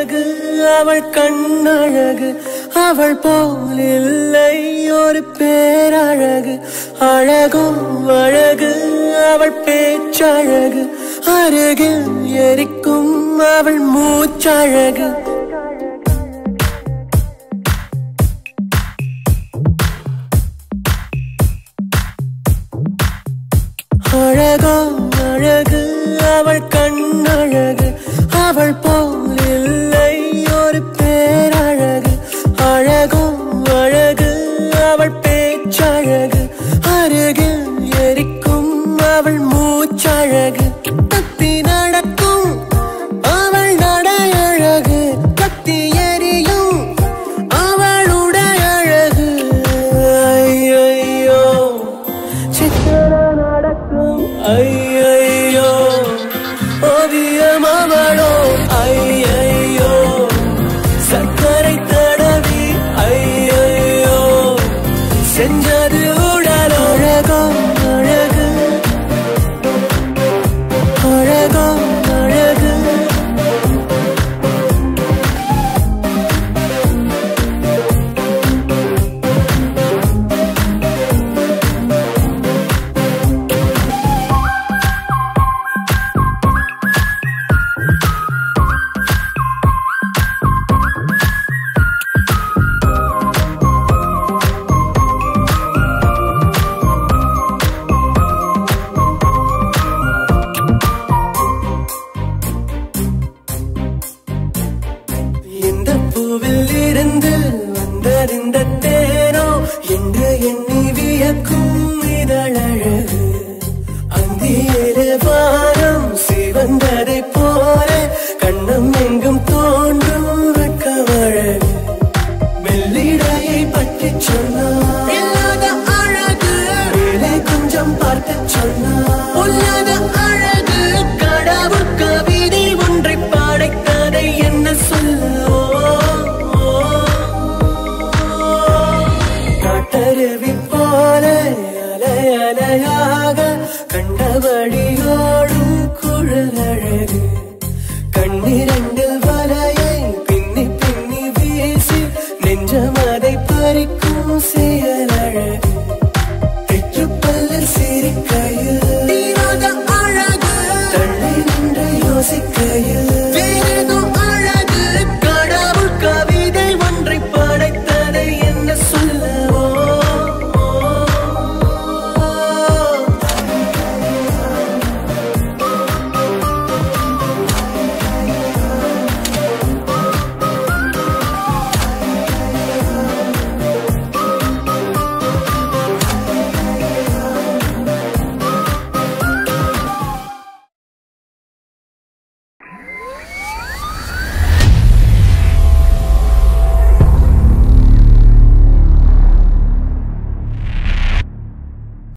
அழகு அவள் கண்ணழகு அவள் போல் இல்லை ஒரு பேரழகு அழகோ அழகு அவள் பேச்சழகு அருகில் எரிக்கும் அவள் மூச்சழகு அழகோ அழகு அவள் கண்ணழகு அவள் போல் இல்லை ஒரு பேரழகு அழகோ அழகு அவள் பேச்சழகு அருகில் எரிக்கும் அவள் மூச்சழகு தப்பி நடக்கும் அவள் நடையழகு கத்தி எரியும் அவளுடைய அழகு ஐயோ சித்திர நடக்கும் ஐயோ ஓவியம் அவளோ ஐயோ சக்கரை தடவி ஐயோ செஞ்சது உடலோ அழகோ அழகு அழகோ அழகு இந்த பூவில் இருந்து வந்தறிந்த தேனோ என்று எண்ணி வியக்கும் இதழழகு அந்தியிலே வானம் சிவந்ததை போல கண்ணம் எங்கும் தோன்றும் வெட்கமழகு மெல்லிடையை பற்றி சொன்னார் இல்லாத அழகு மேலே கொஞ்சம் பார்த்து சொன்னார் உள்ளாத அழகு கடவுள் கவிதை ஒன்றை பாடைக்கதை என்ன சொல்லுவோ காட்டருவி போல அலை அலையாக கண்டபடியோடும் குழலழகு கண்ணிரண்டில் வலையை பின்னி பின்னி வீசி நெஞ்சம் அதை பறிக்கும் செய்ய